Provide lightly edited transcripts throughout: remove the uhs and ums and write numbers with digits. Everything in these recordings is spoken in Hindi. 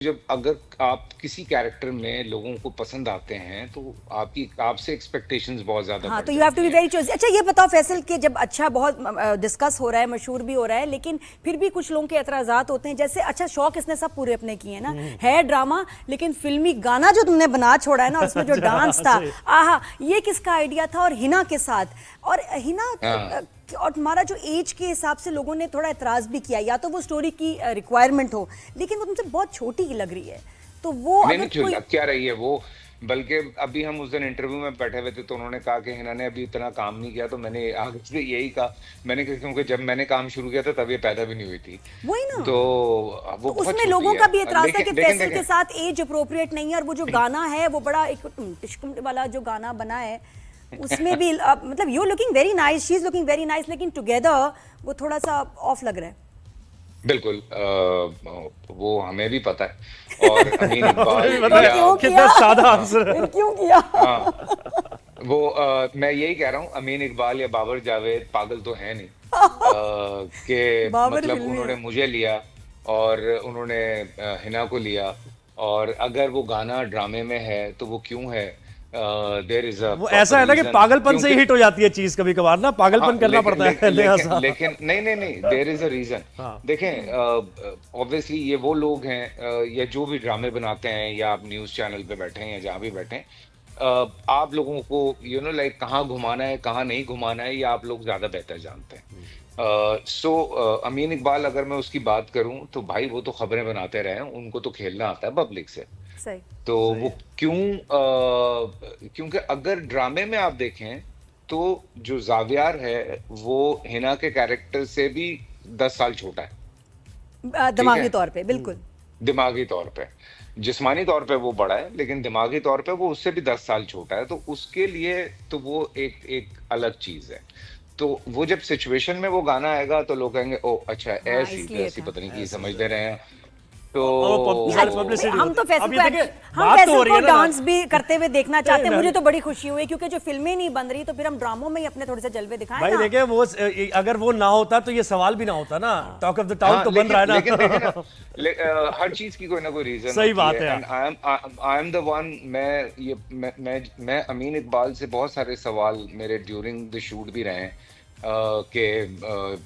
जब अगर आप किसी कैरेक्टर में लोगों को पसंद आते हैं तो आपकी आपसे एक्सपेक्टेशंस बहुत ज़्यादा हाँ, बढ़ तो यू हैव टू जाती बी हैं। वेरी चॉइसी। अच्छा ये बताओ फैसल कि जब अच्छा बहुत डिस्कस हो रहा है, मशहूर भी हो रहा है, लेकिन फिर भी कुछ लोगों के एतराज़ात होते हैं, जैसे अच्छा शौक इसने सब पूरे अपने किए हैं ना, है ड्रामा, लेकिन फिल्मी गाना जो तुमने बना छोड़ा है ना, और उसमें जो डांस था, सही। आहा, ये किसका आइडिया था? और हिना के साथ, और हिना हाँ, और तुम्हारा जो एज के हिसाब से लोगों ने थोड़ा एतराज़ भी किया, या तो वो स्टोरी की रिक्वायरमेंट हो, लेकिन वो तुमसे बहुत छोटी ही लग रही है, तो वो नहीं, अगर नहीं जो कोई लग क्या रही है वो, बल्कि अभी हम उस दिन इंटरव्यू में बैठे हुए थे तो उन्होंने कहा कि हिना ने अभी इतना काम नहीं किया, तो मैंने आगे से यही कहा। मैंने कहा क्योंकि जब मैंने काम शुरू किया था तब ये पैदा भी नहीं हुई थी। वही ना, तो तो वो बहुत उसमें छोटी लोगों है। का भी एतराज था कि लेकिन देखें फैसल देखें के साथ एज अप्रोप्रिएट नहीं है, और वो जो गाना है वो बड़ा एक टिश्कुम वाला जो गाना बना है उसमें भी मतलब you looking very nice, she is looking very nice, लेकिन टुगेदर वो थोड़ा सा ऑफ लग रहा है। बिल्कुल वो हमें भी पता है। और अमीन हमें भी इकबाल पता फिर या है क्यों कितना किया? सादा आंसर फिर है। क्यों किया? हाँ, वो मैं यही कह रहा हूँ, अमीन इकबाल या बाबर जावेद पागल तो है नहीं कि बाबर मतलब फिल्मी उन्होंने है। मुझे लिया और उन्होंने हिना को लिया। और अगर वो गाना ड्रामे में है तो वो क्यों है? देयर इज अ वो प्रॉपर ऐसा है ना कि रीजन पागलपन से क्योंकि ही हिट हो जाती है चीज, कभी कभार ना हाँ, पागलपन करना लेकिन पड़ता है लिहाजा। नहीं नहीं नहीं, देयर इज अ रीजन। हाँ। देखें, ऑब्वियसली ये वो लोग हैं या जो भी ड्रामे बनाते हैं, या आप न्यूज़ चैनल पे बैठे हैं या जहाँ भी बैठे हैं, आप लोगों को लाइक कहाँ घुमाना है कहाँ नहीं घुमाना है, ये आप लोग ज्यादा बेहतर जानते हैं। सो अमीन इकबाल, अगर मैं उसकी बात करूं तो भाई वो तो खबरें बनाते रहे हैं, उनको तो खेलना आता है पब्लिक से। सही। तो सही वो है। क्यों क्योंकि अगर ड्रामे में आप देखें तो जो जावियार है वो हिना के कैरेक्टर से भी 10 साल छोटा है। ठीक है, दिमागी तौर पे बिल्कुल। दिमागी तौर पे। जिस्मानी तौर पे वो बड़ा है, लेकिन दिमागी तौर पे वो उससे भी 10 साल छोटा है, तो उसके लिए तो वो एक एक अलग चीज है। तो वो जब सिचुएशन में वो गाना आएगा तो लोग कहेंगे ओ अच्छा, हाँ, ऐसी इसलिए वैसी था। पता नहीं की ऐसे समझ से दे रहे हैं। और सारी नहीं, तो पब्लिसिटी हम होती तो है। फैसल अब को ये देखिए, हम बात तो हो फैसल रही को है ना डांस भी करते हुए देखना चाहते हैं। मुझे नहीं, तो बड़ी खुशी हुई क्योंकि जो फिल्में नहीं बन रही, तो फिर हम ड्रामों में ही अपने थोड़े से जलवे दिखाएं भाई ना। देखिए वो अगर वो ना होता तो ये सवाल भी ना होता ना। टॉक ऑफ द टाउन हाँ, तो बन रहा है लेकिन देखे ना, ना। हर चीज की कोई ना कोई रीजन सही होती बात है। है एंड यार। I am the one. मैं अमीन इकबाल से बहुत सारे सवाल मेरे ड्यूरिंग द शूट भी रहे हैं कि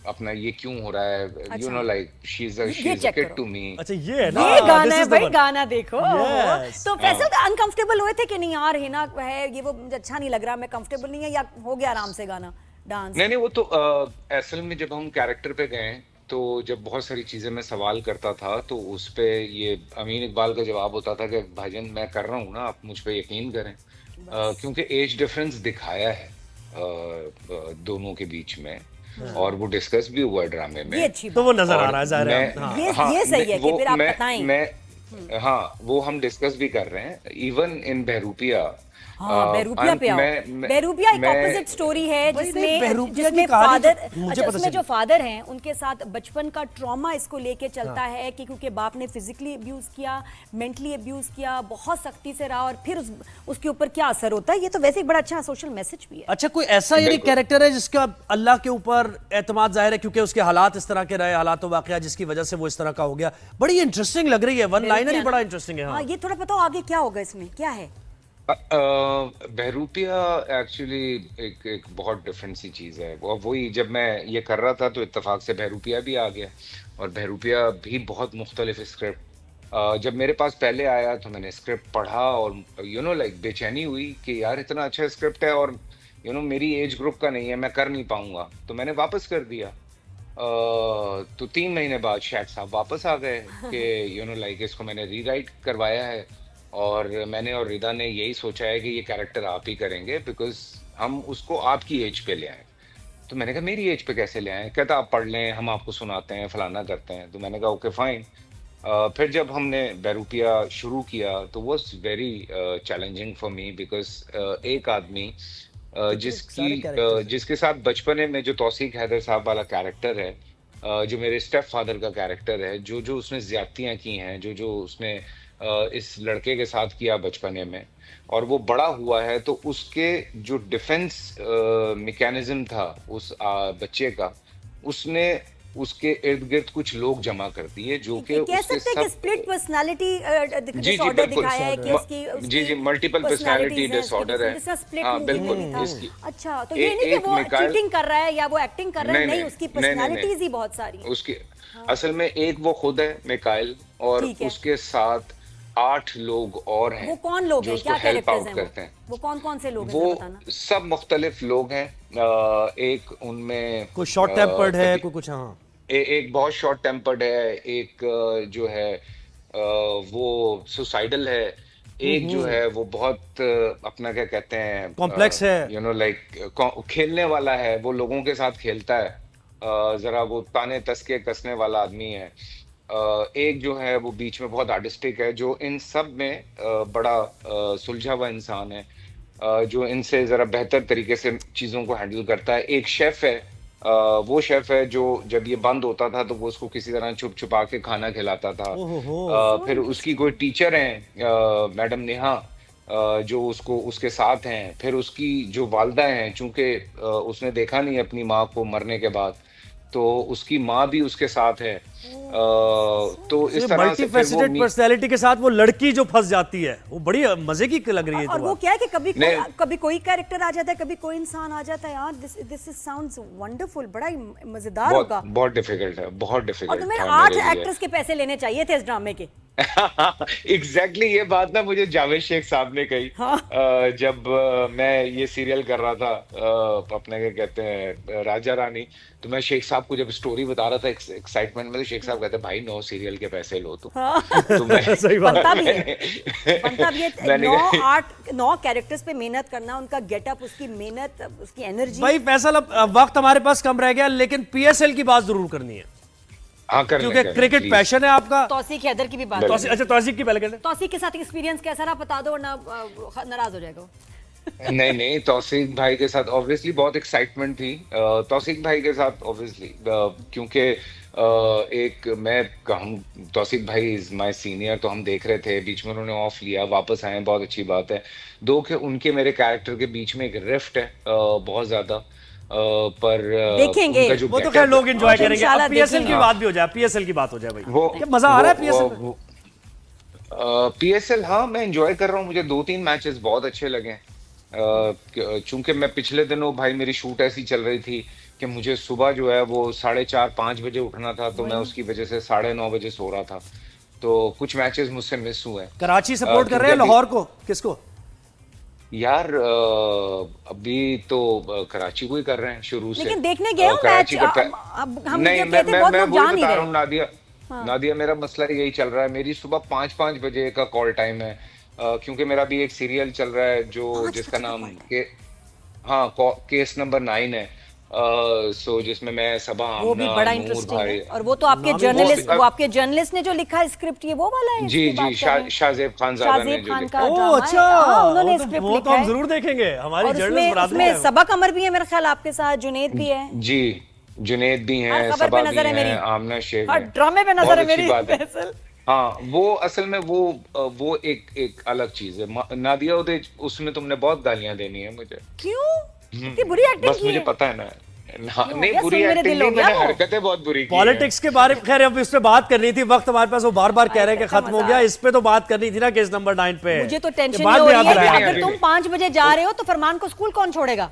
अपना ये क्यों हो रहा है, अच्छा, लाइक शी ये इज अ चेक किड करो, टू मी। अच्छा ये है ना, ये गाना दिस है इज द भाई, वन। गाना देखो। ओहो। यस। तो हाँ, फैसल अनकंफर्टेबल हुए थे कि नहीं यार, हिना है ये, वो मुझे अच्छा नहीं लग रहा, मैं कंफर्टेबल नहीं है, या हो गया आराम से गाना डांस? नहीं नहीं, वो तो असल में जब हम कैरेक्टर पे गए तो जब बहुत सारी चीजें मैं सवाल करता था तो उस पे ये अमीन इकबाल का जवाब होता था कि भाईजान मैं कर रहा हूँ ना, आप मुझ पे यकीन करें। बस क्योंकि एज डिफरेंस दिखाया है दोनों के बीच में, और वो डिस्कस भी हुआ है ड्रामे ये में। अच्छी तो वो बात नजर आ और रहा है, जाहिर है मैं हाँ। हाँ ये सही है कि वो फिर आप बताएं। मैं हाँ, वो हम डिस्कस भी कर रहे हैं इवन इन बहरूपिया। हाँ, बहरूपिया पे आओ। मैं बहरूपिया एक मैं ऑपोजिट स्टोरी है, भाई नहीं, जिसमें बहरूपिया की जिसमें कहानी तो फादर, मुझे अच्छा पता उसमें चली। जो फादर हैं उनके साथ बचपन का ट्रॉमा इसको लेके चलता हाँ। है कि क्योंकि बाप ने फिजिकली अब्यूज किया, मेंटली अब्यूज किया, बहुत सख्ती से रहा, और फिर उसके ऊपर क्या असर होता है। ये तो वैसे एक बड़ा अच्छा सोशल मैसेज भी है। अच्छा कोई ऐसा यानी बिल्कुल कैरेक्टर है जिसका अल्लाह के ऊपर एतमाद जाहिर है, क्योंकि उसके हालात इस तरह के रहे, हालात वाकया जिसकी वजह से वो इस तरह का हो गया। बड़ी इंटरेस्टिंग लग रही है, वन लाइनर ही बड़ा इंटरेस्टिंग है। हाँ, हाँ ये थोड़ा बताओ आगे क्या होगा, इसमें क्या है? बहरूपिया एक्चुअली एक एक बहुत डिफरेंट सी चीज़ है। वो वही जब मैं ये कर रहा था तो इत्तेफाक से बहरूपिया भी आ गया, और बहरूपिया भी बहुत मुख्तलिफ स्क्रिप्ट। जब मेरे पास पहले आया तो मैंने स्क्रिप्ट पढ़ा और लाइक बेचैनी हुई कि यार इतना अच्छा स्क्रिप्ट है और मेरी एज ग्रुप का नहीं है, मैं कर नहीं पाऊंगा, तो मैंने वापस कर दिया। तो 3 महीने बाद शेख साहब वापस आ गए कि लाइक इसको मैंने रीराइट करवाया है, और मैंने और रिदा ने यही सोचा है कि ये कैरेक्टर आप ही करेंगे बिकॉज हम उसको आपकी एज पे ले आए। तो मैंने कहा मेरी एज पे कैसे ले आए? कहता आप पढ़ लें, हम आपको सुनाते हैं, फलाना करते हैं। तो मैंने कहा ओके फाइन। फिर जब हमने बहरूपिया शुरू किया तो was very challenging for me because एक आदमी कितने सारे कैरेक्टर्स हैं। जिसके साथ बचपने में जो तौसीक हैदर साहब वाला कैरेक्टर है, जो मेरे स्टेप फादर का कैरेक्टर है, जो जो उसने ज्यादतियां की हैं, जो जो उसने इस लड़के के साथ किया बचपने में, और वो बड़ा हुआ है, तो उसके जो डिफेंस मैकेनिज्म था उस बच्चे का, उसने उसके इर्द गिर्द कुछ लोग जमा करती है जो कि कह उसके सकते हैं कि सब स्प्लिट पर्सनालिटी जी जी डिसऑर्डर बिल्कुल दिखाया है कि उसकी जी जी मल्टीपल पर्सनालिटी डिसऑर्डर है। स्प्लिट हाँ मूवी बिल्कुल में था। इसकी अच्छा, तो ये नहीं कि एक वो मिकाइल चीटिंग कर रहा है या वो एक्टिंग कर रहा है, नहीं, उसकी नहीं नहीं पर्सनालिटीज ही बहुत सारी हैं। उसकी असल में एक वो खुद है मिकाइल और ठीक है। उसके साथ 8 लोग और हैं वो कौन लोग जो हैं, उसको क्या हेल्प कैरेक्टर्स आउट हैं करते हैं। वो कौन कौन से लोग हैं, वो जरा बताना। सब मुख्तलिफ लोग हैं। एक उनमें कोई शॉर्ट टेम्पर्ड है, कभी कोई कुछ, हाँ। एक बहुत शॉर्ट टेम्पर्ड है, एक जो है वो सुसाइडल है, एक जो है वो बहुत अपना क्या कहते हैं कॉम्प्लेक्स है। यू नो लाइक खेलने वाला है, वो लोगों के साथ खेलता है, जरा वो ताने तस्के कसने वाला आदमी है। एक जो है वो बीच में बहुत आर्टिस्टिक है, जो इन सब में बड़ा सुलझा हुआ इंसान है, जो इनसे जरा बेहतर तरीके से चीजों को हैंडल करता है। एक शेफ है, वो शेफ है जो जब ये बंद होता था तो वो उसको किसी तरह छुप छुपा के खाना खिलाता था। ओहो। फिर उसकी कोई टीचर हैं मैडम नेहा, जो उसको उसके साथ हैं। फिर उसकी जो वालदा हैं, चूंकि उसने देखा नहीं अपनी माँ को मरने के बाद, तो उसकी माँ भी उसके साथ है। तो इस तरह मल्टी से फिर वो फैसेटेड पर्सनैलिटी के साथ वो लड़की जो फंस जाती है, वो बड़ी मजे की लग रही है। और तो वो क्या है कि नहीं। कभी कोई कैरेक्टर आ जाता है, कभी कोई इंसान आ जाता है। यार दिस इज साउंड्स वंडरफुल, बड़ा ही मजेदार बहुत होगा। बहुत डिफिकल्ट है, बहुत और डिफिकल्ट तुम्हें था 8 मेरे लिए। एक्टर्स के पैसे लेने चाहिए थे इस ड्रामे के। एग्जैक्टली ये बात ना मुझे जावेद शेख साहब ने कही। हाँ। जब मैं ये सीरियल कर रहा था अपने क्या कहते हैं राजा रानी, तो मैं शेख साहब को जब स्टोरी बता रहा था एक्साइटमेंट में, तो शेख साहब कहते भाई 9 सीरियल के पैसे लो तुम। हाँ। तो मैं सही बात। बनता भी है, बनता भी है। मैंने 9 कैरेक्टर्स पे मेहनत करना, उनका गेटअप, उसकी मेहनत, उसकी एनर्जी। भाई फैसल, अब वक्त हमारे पास कम रह गया, लेकिन पीएसएल की बात जरूर करनी है, हाँ कर क्योंकि क्रिकेट पैशन है आपका। तौसीक हैदर की भी बात बिल्कुल। है। अच्छा, तौसीक की पहले कहते हैं। तौसीक के साथ एक्सपीरियंस कैसा रहा बता दो, वरना नाराज हो जाएगा वो। नहीं नहीं, तौसीक भाई के साथ ऑब्वियसली बहुत एक्साइटमेंट थी। तौसीक भाई के साथ ऑब्वियसली क्योंकि एक मैं हम तौसीक भाई इज माय सीनियर, तो हम देख रहे थे, बीच में उन्होंने ऑफ लिया, वापस आए, बहुत अच्छी बात है। दो के उनके मेरे कैरेक्टर के बीच में एक रिफ्ट है बहुत ज्यादा, पर देखेंगे। उनका जो वो तो getup- खैर लोग एंजॉय करेंगे। इंशाल्लाह अब पीएसएल की देखेंगे। बात भी हो जाए, पीएसएल की बात हो जाए भाई। वो क्या मजा आ रहा है पीएसएल में? पीएसएल, हाँ मैं एंजॉय कर रहा हूँ। मुझे 2-3 मैचेस बहुत अच्छे लगे। चूंकि मैं पिछले दिनों भाई मेरी शूट ऐसी चल रही थी कि मुझे सुबह जो है वो 4:30-5 बजे उठना था, तो मैं उसकी वजह से 9:30 बजे सो रहा था, तो कुछ मैचेस मुझसे मिस हुए। कराची सपोर्ट कर रहे हैं, क्योंकि लाहौर को, किसको? यार अभी तो कराची को ही कर रहे हैं शुरू से। लेकिन देखने गए हो कराची मैच? का अब हम नहीं, जब कहते बहुत लोग वही जान नहीं बता रहा रहे। हूँ नादिया। नादिया, मेरा मसला यही चल रहा है, मेरी सुबह 5-5 बजे का कॉल टाइम है, क्योंकि मेरा भी एक सीरियल चल रहा है जो 5 जिसका बजे का नाम call के हाँ केस नंबर 9 है। सो जिसमें मैं सबा, वो भी आमना, बड़ा नूर इंटरेस्टिंग भाई। है। और वो तो आपके नाम ही जर्नलिस्ट, बहुत- वो आपके जर्नलिस्ट ने जो लिखा है स्क्रिप्ट, ये वो वाला है जी इसकी बात जी, कर रहे हैं? शाहजेब खानजादा ने शाहजेब जो खान लिखा का है। ड्रामा ओह है। अच्छा, हाँ, उन्होंने वो तो स्क्रिप्ट वो तो लिखा हम है। जरूर देखेंगे, हमारी और जर्नलिस्ट बरादरी है। उसमें सबा कमर भी है मेरे ख्याल, आपके साथ जुनेद भी है। जी, जुनेद भी हर हैं, खबर सबा पे भी नजर है मेरी। हैं, आमना शेख हर है। ड्रामे पे नजर बहुत है अच्छी मेरी। बात है। फैसल। हाँ वो असल में वो एक अलग चीज है। नादिया उदय, उसमें तुमने बहुत गालियां देनी है मुझे। क्यों इतनी बुरी एक्टिंग बस की मुझे है? पता है ना। क्यों? नहीं या बुरी सुन मेरे एक्टिंग दिल हो नहीं, गया मैंने वो। हरकतें बहुत बुरी की हैं। पॉलिटिक्स के बारे में खैर अब इस पे बात करनी थी, वक्त हमारे पास वो बार बार कह रहे हैं कि अच्छा खत्म हो मजा गया, आया। इस पे तो बात करनी थी ना, केस नंबर 9 पे। मुझे तो ये टेंशन बात ये हो भी रही याद है दिलाया। कि नहीं, अगर अभी तुम 5 बजे जा रहे हो तो फरमान को स्कूल कौन छोड़ेगा?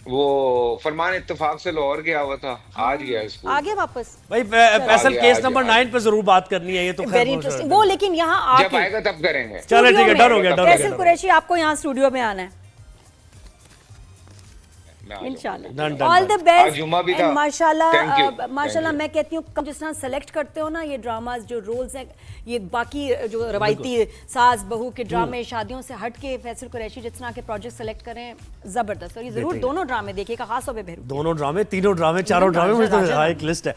वो फरमान इत्तेफाक से लाहौर गया हुआ था, आज गया स्कूल। आगे वापस। भाई फैसल, आगे, केस आगे, नंबर आगे। 9 पे जरूर बात करनी है, ये तो खैर वेरी बहुत इंटरेस्टिंग। सारा- वो लेकिन यहाँ जब आके आएगा तब करेंगे। चलो ठीक है, डन हो गया, डन हो फैसल गया। कुरैशी, आपको यहाँ स्टूडियो में आना है मैं आ जाऊंगा। इंशाल्लाह। Done, done, ऑल द आज बेस्ट। जुम्मा भी था। माशाल्लाह Thank you, माशाल्लाह, thank you। मैं कहती हूँ कम जिस तरह सेलेक्ट करते हो ना ये ड्रामास, जो रोल्स हैं, ये बाकी जो रवायती सास बहू के ड्रामे, शादियों से हट के फैसल कुरैशी जिस तरह के प्रोजेक्ट सेलेक्ट करें, जबरदस्त। और ये जरूर दोनों ड्रामे देखिएगा, खास तौर पे बहरू। दोनों ड्रामे, तीनों ड्रामे, चारों ड्रामे, मुझे तो राजा- हाँ, एक लिस्ट है।